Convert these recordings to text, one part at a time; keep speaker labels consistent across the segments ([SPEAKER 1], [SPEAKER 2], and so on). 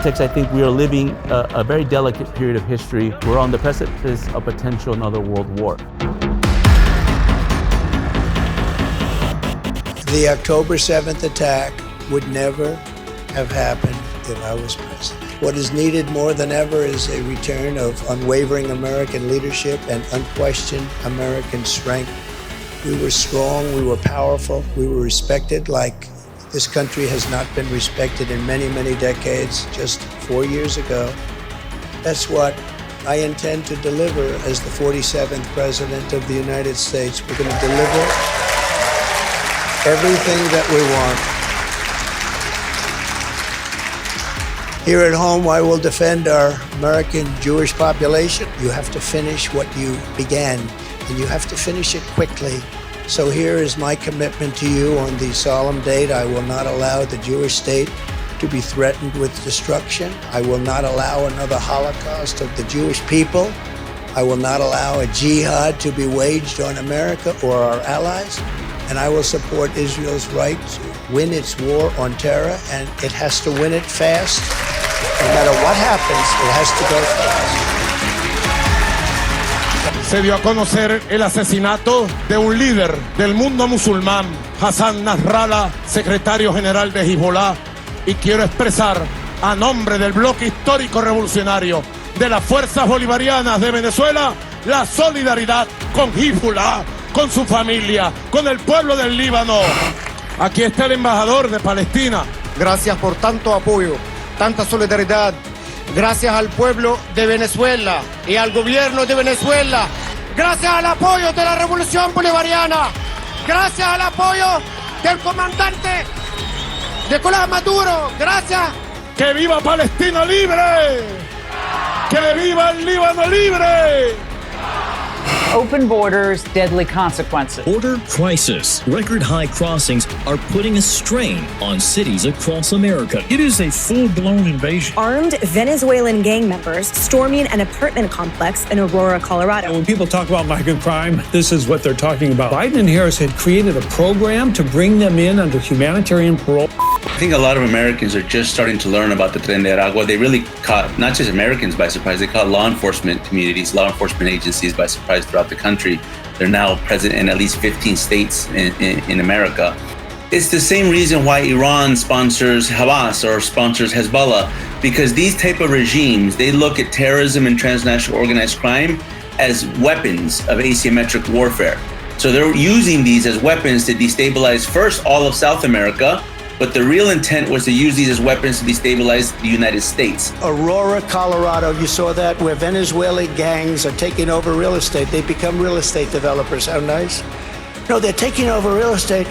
[SPEAKER 1] context, I think we are living a very delicate period of history. We're on the precipice of potential another world war.
[SPEAKER 2] The October 7th attack would never have happened if I was president. What is needed more than ever is a return of unwavering American leadership and unquestioned American strength. We were strong, we were powerful, we were respected like this country has not been respected in many, many decades, just 4 years ago. That's what I intend to deliver as the 47th President of the United States. We're going to deliver everything that we want. Here at home, I will defend our American Jewish population. You have to finish what you began, and you have to finish it quickly. So here is my commitment to you on the solemn date. I will not allow the Jewish state to be threatened with destruction. I will not allow another Holocaust of the Jewish people. I will not allow a jihad to be waged on America or our allies. And I will support Israel's right to win its war on terror, and it has to win it fast. No matter what happens, it has to go fast.
[SPEAKER 3] Se dio a conocer el asesinato de un líder del mundo musulmán, Hassan Nasrallah, secretario general de Hezbollah, y quiero expresar a nombre del bloque histórico revolucionario de las fuerzas bolivarianas de Venezuela la solidaridad con Hezbollah, con su familia, con el pueblo del Líbano. Aquí está el embajador de Palestina.
[SPEAKER 4] Gracias por tanto apoyo, tanta solidaridad. Gracias al pueblo de Venezuela y al gobierno de Venezuela. Gracias al apoyo de la revolución bolivariana. Gracias al apoyo del comandante Nicolás Maduro. Gracias.
[SPEAKER 3] ¡Que viva Palestina libre! ¡Que viva el Líbano libre!
[SPEAKER 5] Open borders, deadly consequences.
[SPEAKER 6] Border crisis. Record high crossings are putting a strain on cities across America. It is a full-blown invasion.
[SPEAKER 7] Armed Venezuelan gang members storming an apartment complex in Aurora, Colorado.
[SPEAKER 8] When people talk about migrant crime, this is what they're talking about. Biden and Harris had created a program to bring them in under humanitarian parole.
[SPEAKER 9] I think a lot of Americans are just starting to learn about the Tren de Aragua. They really caught not just Americans by surprise, they caught law enforcement communities, law enforcement agencies by surprise throughout the country. They're now present in at least 15 states in America. It's the same reason why Iran sponsors Hamas or sponsors Hezbollah, because these type of regimes, they look at terrorism and transnational organized crime as weapons of asymmetric warfare. So they're using these as weapons to destabilize first all of South America, but the real intent was to use these as weapons to destabilize the United States.
[SPEAKER 2] Aurora, Colorado, you saw that, where Venezuelan gangs are taking over real estate. They become real estate developers. How nice? No, they're taking over real estate,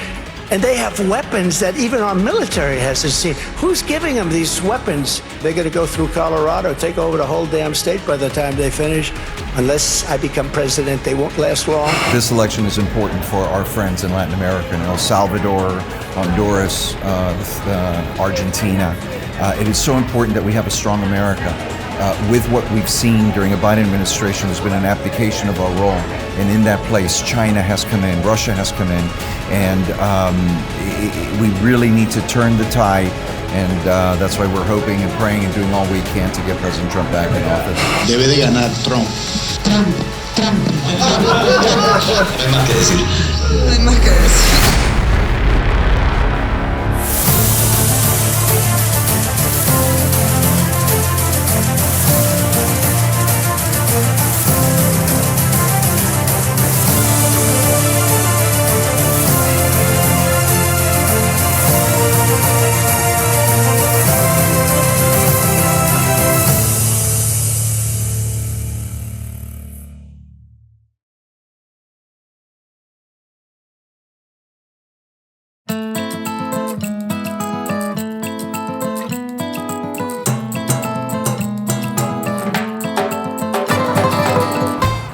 [SPEAKER 2] and they have weapons that even our military hasn't seen. Who's giving them these weapons? They're going to go through Colorado, take over the whole damn state by the time they finish. Unless I become president, they won't last long.
[SPEAKER 10] This election is important for our friends in Latin America, El Salvador, Honduras, Argentina. It is so important that we have a strong America. With what we've seen during a Biden administration, there's been an abdication of our role. And in that place, China has come in, Russia has come in, and we really need to turn the tide. And that's why we're hoping and praying and doing all we can to get President Trump back in office.
[SPEAKER 11] Debe de ganar Trump. Trump. No hay más que decir. No hay más que decir.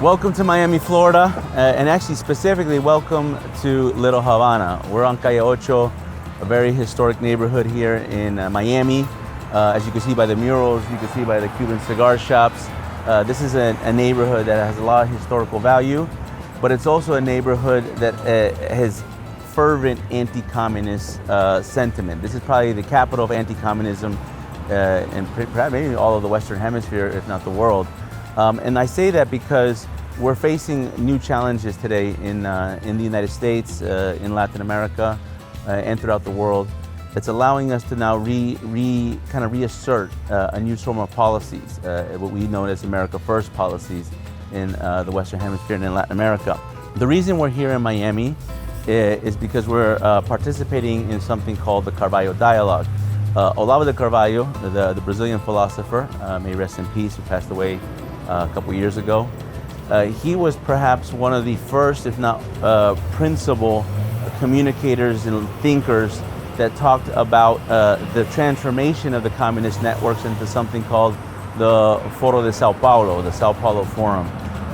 [SPEAKER 1] Welcome to Miami, Florida, and actually specifically welcome to Little Havana. We're on Calle Ocho, a very historic neighborhood here in Miami. As you can see by the murals, you can see by the Cuban cigar shops. This is a neighborhood that has a lot of historical value, but it's also a neighborhood that has fervent anti-communist sentiment. This is probably the capital of anti-communism and perhaps maybe all of the Western Hemisphere, if not the world. And I say that because we're facing new challenges today in the United States, in Latin America, and throughout the world. It's allowing us to now kind of reassert a new form of policies, what we know as America First policies in the Western Hemisphere and in Latin America. The reason we're here in Miami is because we're participating in something called the Carvalho Dialogue. Olavo de Carvalho, the Brazilian philosopher, may rest in peace, who passed away a couple years ago. He was perhaps one of the first, if not principal, communicators and thinkers that talked about the transformation of the communist networks into something called the Foro de Sao Paulo, the Sao Paulo Forum.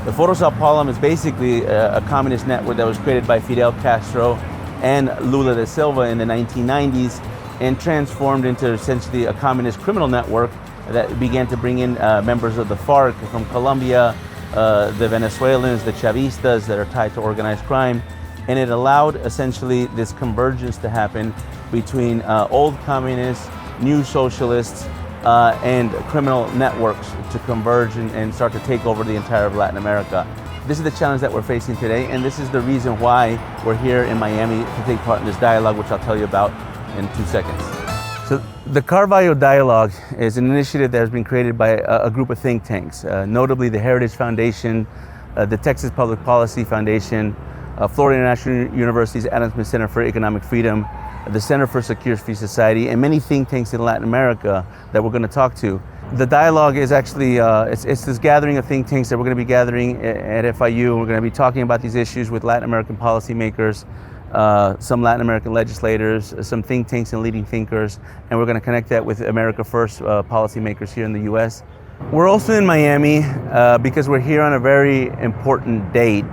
[SPEAKER 1] The Foro Sao Paulo is basically a communist network that was created by Fidel Castro and Lula da Silva in the 1990s and transformed into essentially a communist criminal network that began to bring in members of the FARC from Colombia, the Venezuelans, the Chavistas that are tied to organized crime. And it allowed essentially this convergence to happen between old communists, new socialists, and criminal networks to converge and start to take over the entire of Latin America. This is the challenge that we're facing today, and this is the reason why we're here in Miami to take part in this dialogue, which I'll tell you about in 2 seconds. So the Carvalho Dialogue is an initiative that has been created by a group of think tanks, notably the Heritage Foundation, the Texas Public Policy Foundation, Florida International University's Adam Smith Center for Economic Freedom, the Center for Secure Free Society, and many think tanks in Latin America that we're going to talk to. The dialogue is actually, it's this gathering of think tanks that we're going to be gathering at FIU. We're going to be talking about these issues with Latin American policymakers, some Latin American legislators, some think tanks and leading thinkers, and we're going to connect that with America First policymakers here in the US. We're also in Miami because we're here on a very important date,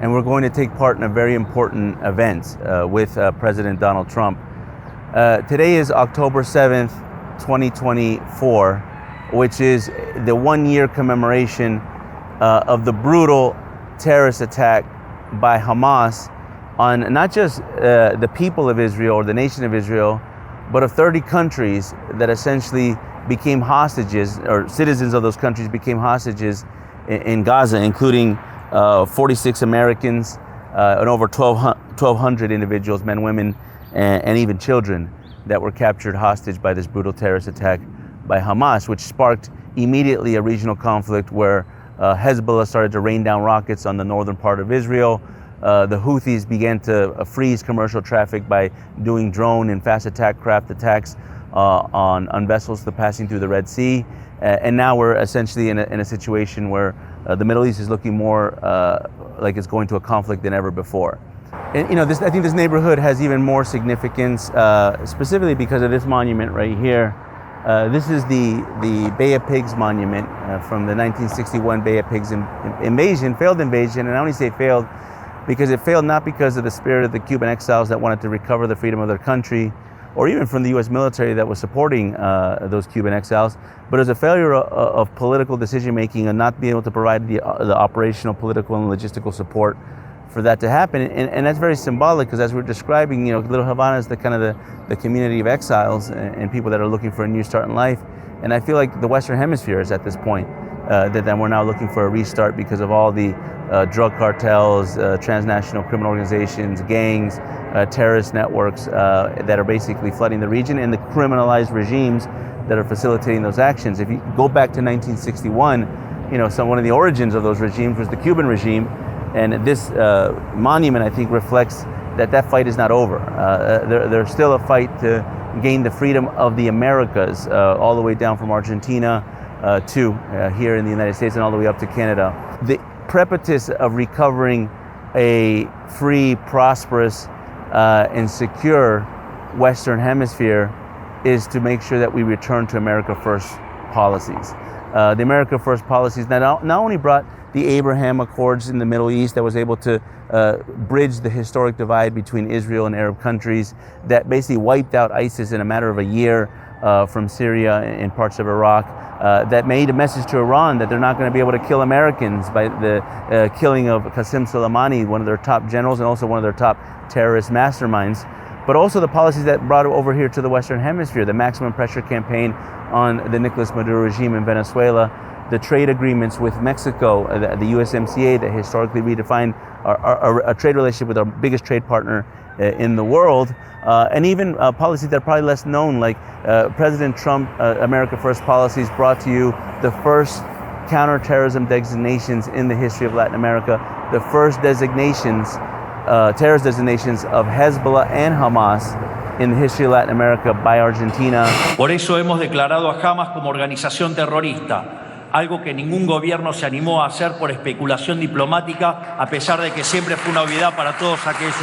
[SPEAKER 1] and we're going to take part in a very important event with President Donald Trump. Today is October 7th, 2024, which is the 1-year commemoration of the brutal terrorist attack by Hamas on not just the people of Israel or the nation of Israel, but of 30 countries that essentially became hostages, or citizens of those countries became hostages in Gaza, including 46 Americans and over 1,200 individuals, men, women, and even children that were captured hostage by this brutal terrorist attack by Hamas, which sparked immediately a regional conflict where Hezbollah started to rain down rockets on the northern part of Israel. The Houthis began to freeze commercial traffic by doing drone and fast attack craft attacks on vessels passing through the Red Sea. And now we're essentially in a situation where the Middle East is looking more like it's going to a conflict than ever before. And I think this neighborhood has even more significance, specifically because of this monument right here. This is the Bay of Pigs monument from the 1961 Bay of Pigs invasion, failed invasion. And I only say failed because it failed not because of the spirit of the Cuban exiles that wanted to recover the freedom of their country, or even from the U.S. military that was supporting those Cuban exiles, but as a failure of political decision-making and not being able to provide the operational, political, and logistical support for that to happen. And that's very symbolic, because as we're describing, Little Havana is the kind of the community of exiles and people that are looking for a new start in life. And I feel like the Western Hemisphere is at this point, that we're now looking for a restart because of all the drug cartels, transnational criminal organizations, gangs, terrorist networks that are basically flooding the region, and the criminalized regimes that are facilitating those actions. If you go back to 1961, one of the origins of those regimes was the Cuban regime, and this monument, I think, reflects that fight is not over. There's still a fight to gain the freedom of the Americas, all the way down from Argentina to here in the United States, and all the way up to Canada. The precipice of recovering a free, prosperous, and secure Western Hemisphere is to make sure that we return to America First policies. The America First policies not only brought the Abraham Accords in the Middle East that was able to bridge the historic divide between Israel and Arab countries, that basically wiped out ISIS in a matter of a year from Syria and parts of Iraq, that made a message to Iran that they're not going to be able to kill Americans by the killing of Qasem Soleimani, one of their top generals and also one of their top terrorist masterminds. but also the policies that brought it over here to the Western Hemisphere, the maximum pressure campaign on the Nicolas Maduro regime in Venezuela, the trade agreements with Mexico, the USMCA that historically redefined a trade relationship with our biggest trade partner in the world, and even policies that are probably less known, like President Trump, America First policies brought to you the first counterterrorism designations in the history of Latin America, the first designations, terrorist designations of Hezbollah and Hamas in the history of Latin America by Argentina.
[SPEAKER 12] Por eso hemos declarado a Hamas como organización terrorista, algo que ningún gobierno se animó a hacer por especulación diplomática, a pesar de que siempre fue una obviedad para todos aquellos.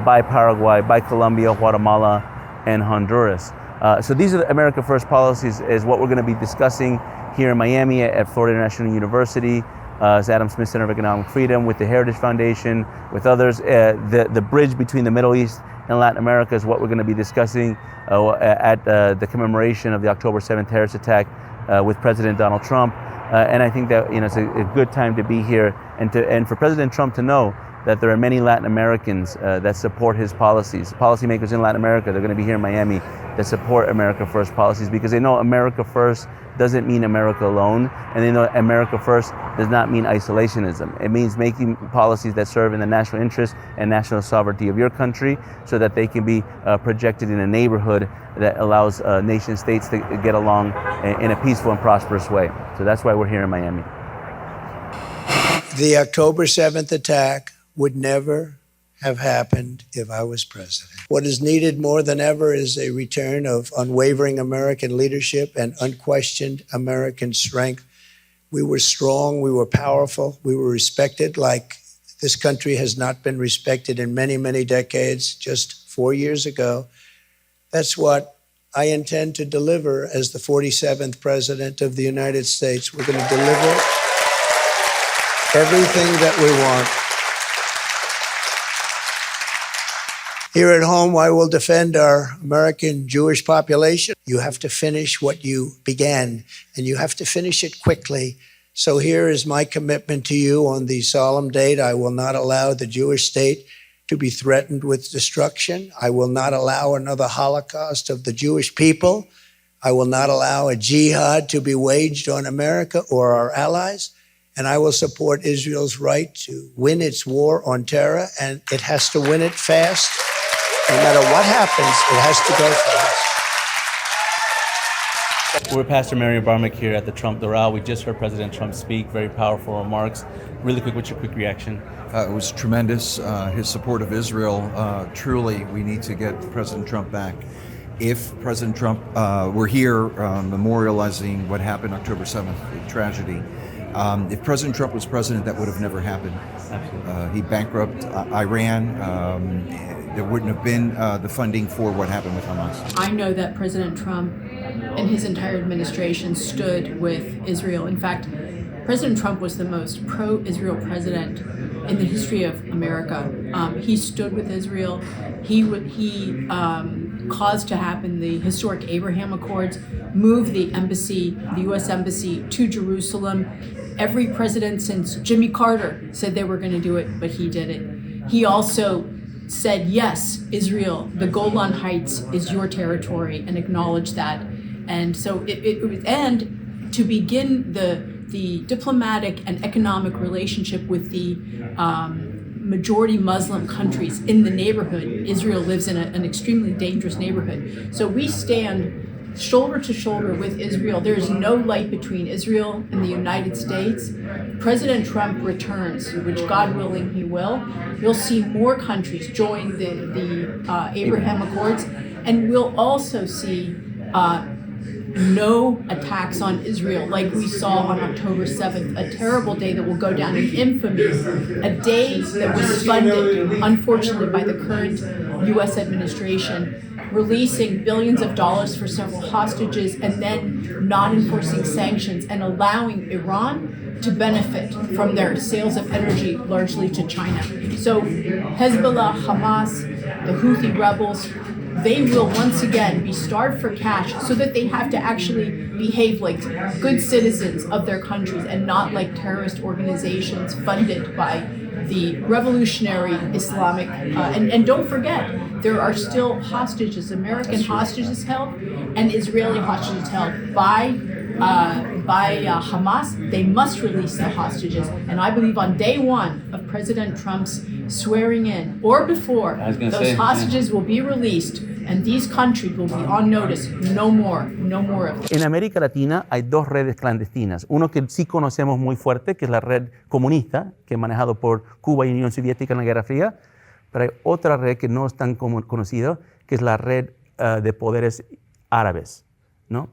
[SPEAKER 1] By Paraguay, by Colombia, Guatemala, and Honduras. So these are the America First policies, is what we're going to be discussing here in Miami at Florida International University, as Adam Smith Center of Economic Freedom, with the Heritage Foundation, with others. The bridge between the Middle East and Latin America is what we're going to be discussing at the commemoration of the October 7th terrorist attack with President Donald Trump. And I think that it's a good time to be here and for President Trump to know that there are many Latin Americans that support his policies. Policymakers in Latin America, they're going to be here in Miami, that support America First policies, because they know America First doesn't mean America alone, and they know America First does not mean isolationism. It means making policies that serve in the national interest and national sovereignty of your country, so that they can be projected in a neighborhood that allows nation states to get along in a peaceful and prosperous way. So that's why we're here in Miami.
[SPEAKER 2] The October 7th attack would never have happened if I was president. What is needed more than ever is a return of unwavering American leadership and unquestioned American strength. We were strong, we were powerful, we were respected like this country has not been respected in many, many decades, just 4 years ago. That's what I intend to deliver as the 47th President of the United States. We're going to deliver everything that we want. Here at home, I will defend our American Jewish population. You have to finish what you began, and you have to finish it quickly. So here is my commitment to you on the solemn date. I will not allow the Jewish state to be threatened with destruction. I will not allow another Holocaust of the Jewish people. I will not allow a jihad to be waged on America or our allies. And I will support Israel's right to win its war on terror, and it has to win it fast. No matter what happens, it has to go fast.
[SPEAKER 1] We're Pastor Mary Barmick here at the Trump Doral. We just heard President Trump speak, very powerful remarks. Really quick, what's your quick reaction?
[SPEAKER 10] It was tremendous. His support of Israel, truly, we need to get President Trump back. If President Trump were here memorializing what happened October 7th, the tragedy, if President Trump was president, that would have never happened. He bankrupted Iran. There wouldn't have been the funding for what happened with Hamas.
[SPEAKER 13] I know that President Trump and his entire administration stood with Israel. In fact, President Trump was the most pro-Israel president in the history of America. He stood with Israel. He caused to happen the historic Abraham Accords, moved the embassy, the U.S. embassy, to Jerusalem. Every president since Jimmy Carter said they were going to do it, but he did it. He also said, yes, Israel, the Golan Heights is your territory, and acknowledged that. And so and to begin the diplomatic and economic relationship with the majority Muslim countries in the neighborhood. Israel lives in an extremely dangerous neighborhood. So we stand shoulder to shoulder with Israel. There is no light between Israel and the United States. President Trump returns, which God willing he will. You'll see more countries join the Abraham Accords, and we'll also see no attacks on Israel like we saw on October 7th, a terrible day that will go down in infamy, a day that was funded, unfortunately, by the current U.S. administration, releasing billions of dollars for several hostages and then not enforcing sanctions and allowing Iran to benefit from their sales of energy largely to China. So Hezbollah, Hamas, the Houthi rebels, they will once again be starved for cash so that they have to actually behave like good citizens of their countries and not like terrorist organizations funded by the revolutionary Islamic, and don't forget, there are still hostages, American hostages held, and Israeli hostages held by Hamas. They must release the hostages. And I believe on day one of President Trump's swearing in, or before, those hostages will be released, and these countries will be on notice. No more of them.
[SPEAKER 1] En América Latina hay dos redes clandestinas. Uno que sí conocemos muy fuerte, que es la red comunista, que es manejado por Cuba y Unión Soviética en la Guerra Fría. Pero hay otra red que no es tan conocida, que es la red de poderes árabes, ¿no?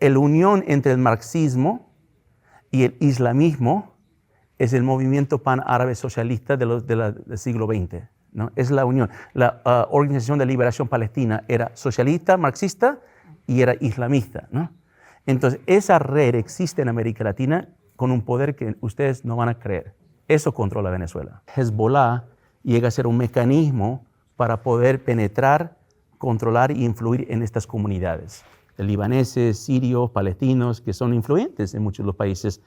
[SPEAKER 1] La unión entre el marxismo y el islamismo es el movimiento pan-árabe socialista del siglo XX, ¿no? Es la unión. La Organización de Liberación Palestina era socialista, marxista y era islamista, ¿no? Entonces, esa red existe en América Latina con un poder que ustedes no van a creer. Eso controla Venezuela. Hezbollah llega a ser un mecanismo para poder penetrar, controlar e influir en estas comunidades. Libaneses, sirios, palestinos, que son influyentes en muchos de los países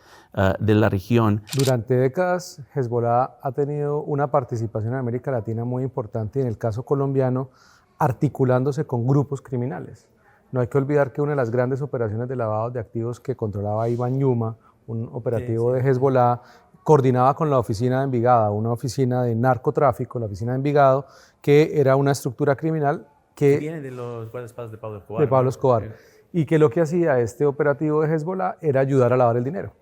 [SPEAKER 1] de la región.
[SPEAKER 14] Durante décadas, Hezbollah ha tenido una participación en América Latina muy importante, y en el caso colombiano, articulándose con grupos criminales. No hay que olvidar que una de las grandes operaciones de lavado de activos que controlaba Iván Yuma, un operativo de Hezbollah, coordinaba con la oficina de Envigado, una oficina de narcotráfico, la oficina de Envigado, que era una estructura criminal que
[SPEAKER 1] viene de los guardaespaldas de Pablo Escobar.
[SPEAKER 14] De Pablo Escobar. Y que lo que hacía este operativo de Hezbollah era ayudar a lavar el dinero.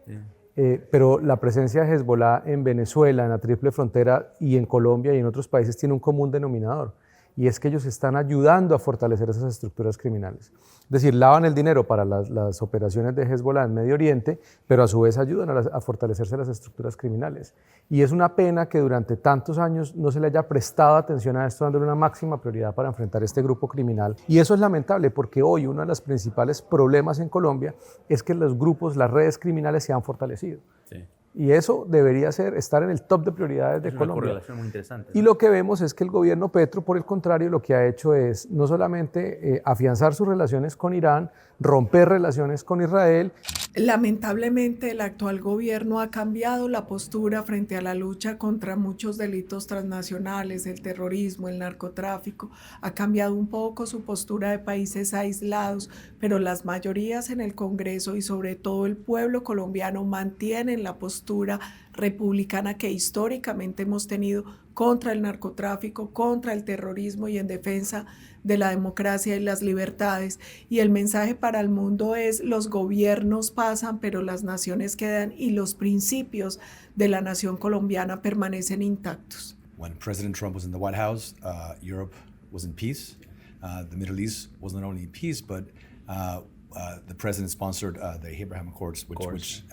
[SPEAKER 14] Pero la presencia de Hezbollah en Venezuela, en la Triple Frontera y en Colombia y en otros países tiene un común denominador, y es que ellos están ayudando a fortalecer esas estructuras criminales. Es decir, lavan el dinero para las operaciones de Hezbollah en Medio Oriente, pero a su vez ayudan a fortalecerse las estructuras criminales. Y es una pena que durante tantos años no se le haya prestado atención a esto, dándole una máxima prioridad para enfrentar este grupo criminal. Y eso es lamentable, porque hoy uno de los principales problemas en Colombia es que los grupos, las redes criminales se han fortalecido. Sí. Y eso debería estar en el top de prioridades de Colombia. Es una correlación muy interesante, ¿no? Y lo que vemos es que el gobierno Petro, por el contrario, lo que ha hecho es no solamente afianzar sus relaciones con Irán, romper relaciones con Israel.
[SPEAKER 15] Lamentablemente, el actual gobierno ha cambiado la postura frente a la lucha contra muchos delitos transnacionales, el terrorismo, el narcotráfico. Ha cambiado un poco su postura de países aislados, pero las mayorías en el Congreso y sobre todo el pueblo colombiano mantienen la postura republicana que históricamente hemos tenido contra el narcotráfico, contra el terrorismo y en defensa de la democracia y las libertades. Y el mensaje para el mundo es: los gobiernos pasan, pero las naciones quedan, y los principios de la nación colombiana permanecen intactos.
[SPEAKER 16] When President Trump was in the White House, Europe was in peace. The Middle East was not only in peace, but the president sponsored the Abraham Accords, which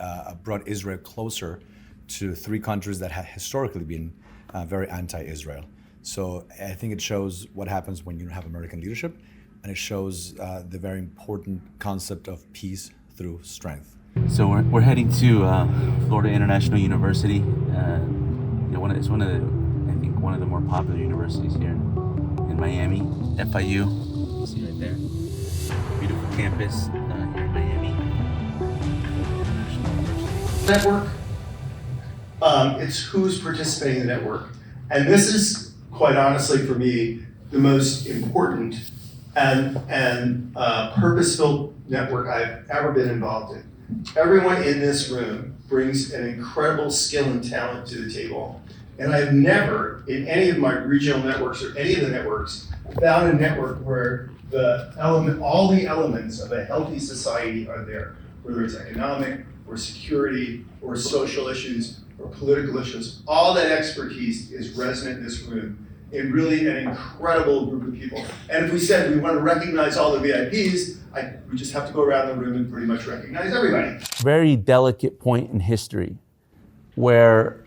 [SPEAKER 16] brought Israel closer to three countries that had historically been very anti-Israel. So I think it shows what happens when you don't have American leadership, and it shows the very important concept of peace through strength.
[SPEAKER 1] So we're heading to Florida International University. It's one of the more popular universities here in Miami. FIU, you see right there. Beautiful campus here in Miami.
[SPEAKER 17] Network. It's who's participating in the network. And this is, quite honestly, for me, the most important and purpose-filled network I've ever been involved in. Everyone in this room brings an incredible skill and talent to the table. And I've never, in any of my regional networks or any of the networks, found a network where all the elements of a healthy society are there, whether it's economic or security or social issues or political issues. All that expertise is resonant in this room in really an incredible group of people. And if we said we want to recognize all the VIPs, we just have to go around the room and pretty much recognize everybody.
[SPEAKER 1] Very delicate point in history where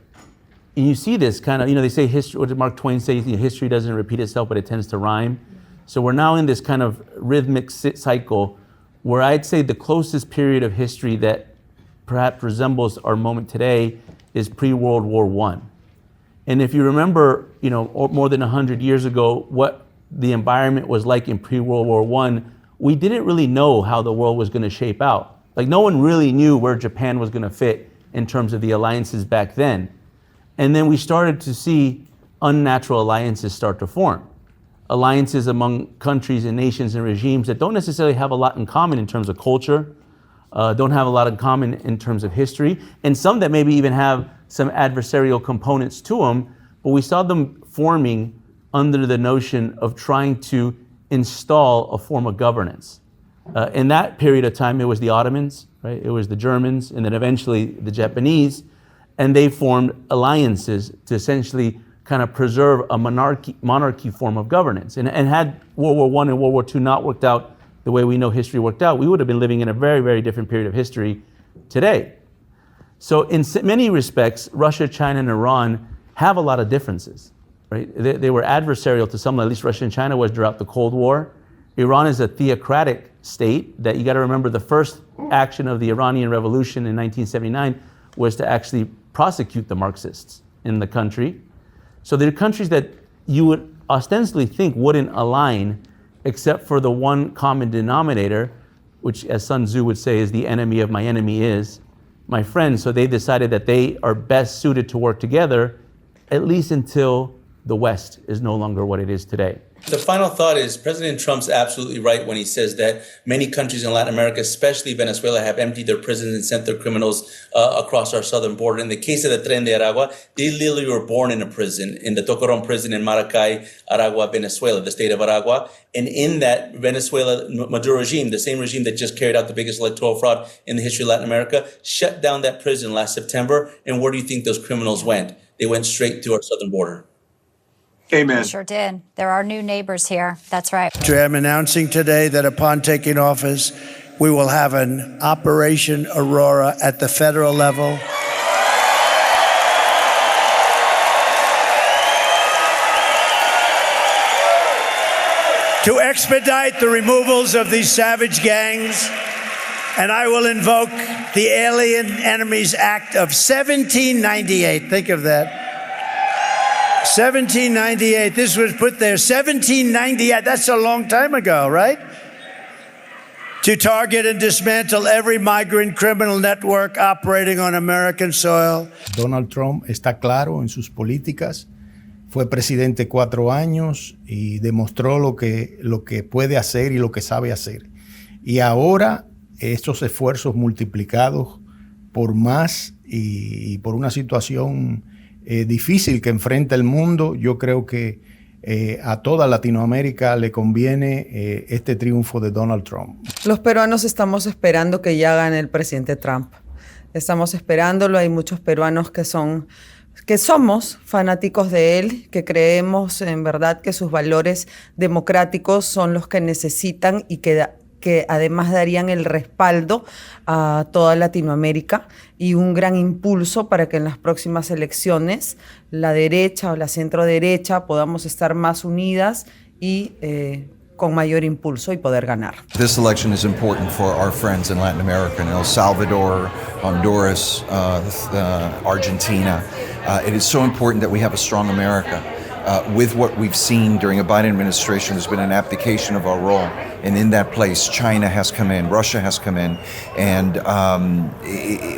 [SPEAKER 1] you see this kind of, they say history, what did Mark Twain say? History doesn't repeat itself, but it tends to rhyme. So we're now in this kind of rhythmic cycle where I'd say the closest period of history that perhaps resembles our moment today is pre-World War I. And if you remember, more than 100 years ago, what the environment was like in pre-World War I, we didn't really know how the world was going to shape out. Like, no one really knew where Japan was going to fit in terms of the alliances back then. And then we started to see unnatural alliances start to form. Alliances among countries and nations and regimes that don't necessarily have a lot in common in terms of culture, don't have a lot in common in terms of history, and some that maybe even have some adversarial components to them, but we saw them forming under the notion of trying to install a form of governance. In that period of time, it was the Ottomans, right? It was the Germans, and then eventually the Japanese, and they formed alliances to essentially kind of preserve a monarchy form of governance. And had World War I and World War II not worked out the way we know history worked out, we would have been living in a very, very different period of history today. So in many respects, Russia, China, and Iran have a lot of differences, right? They were adversarial to some, at least Russia and China was throughout the Cold War. Iran is a theocratic state that you got to remember the first action of the Iranian Revolution in 1979 was to actually prosecute the Marxists in the country. So there are countries that you would ostensibly think wouldn't align except for the one common denominator, which as Sun Tzu would say is the enemy of my enemy is my friend. So they decided that they are best suited to work together, at least until the West is no longer what it is today.
[SPEAKER 9] The final thought is President Trump's absolutely right when he says that many countries in Latin America, especially Venezuela, have emptied their prisons and sent their criminals across our southern border. In the case of the Tren de Aragua, they literally were born in a prison, in the Tocorón prison in Maracay, Aragua, Venezuela, the state of Aragua. And in that Venezuela Maduro regime, the same regime that just carried out the biggest electoral fraud in the history of Latin America, shut down that prison last September. And where do you think those criminals went? They went straight to our southern border.
[SPEAKER 18] Amen. Sure did. There are new neighbors here. That's right.
[SPEAKER 2] I'm announcing today that upon taking office, we will have an Operation Aurora at the federal level. To expedite the removals of these savage gangs, and I will invoke the Alien Enemies Act of 1798. Think of that. 1798, this was put there, 1798, that's a long time ago, right? To target and dismantle every migrant criminal network operating on American soil.
[SPEAKER 19] Donald Trump está claro en sus políticas, fue presidente 4 años y demostró lo que puede hacer y lo que sabe hacer. Y ahora estos esfuerzos multiplicados por más y por una situación difícil que enfrenta el mundo, yo creo que a toda Latinoamérica le conviene este triunfo de Donald Trump.
[SPEAKER 20] Los peruanos estamos esperando que ya gane el presidente Trump. Estamos esperándolo. Hay muchos peruanos que somos fanáticos de él, que creemos en verdad que sus valores democráticos son los que necesitan y que además darían el respaldo a toda Latinoamérica y un gran impulso para que en las próximas elecciones la derecha o la centro-derecha podamos estar más unidas y con mayor impulso y poder ganar.
[SPEAKER 10] This election is important for our friends in Latin America, in El Salvador, Honduras, Argentina. It is so important that we have a strong America. With what we've seen during a Biden administration, there's been an abdication of our role. And in that place, China has come in, Russia has come in, and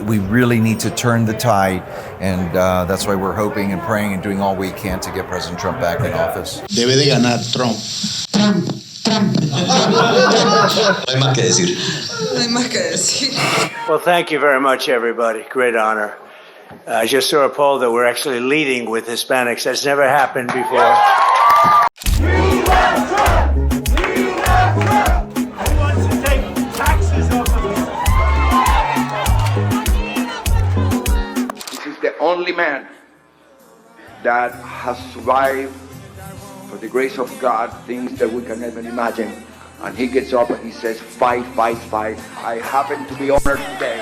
[SPEAKER 10] we really need to turn the tide. And that's why we're hoping and praying and doing all we can to get President Trump back in office.
[SPEAKER 11] Debe de ganar Trump. Trump. No hay más que decir.
[SPEAKER 21] No hay más que decir.
[SPEAKER 22] Well, thank you very much, everybody. Great honor. I just saw a poll that we're actually leading with Hispanics. That's never happened before. We love Trump! We love Trump! Who wants to take taxes off of us?
[SPEAKER 23] This is the only man that has survived, for the grace of God, things that we can never imagine. And he gets up and he says, fight, fight, fight. I happen to be honored today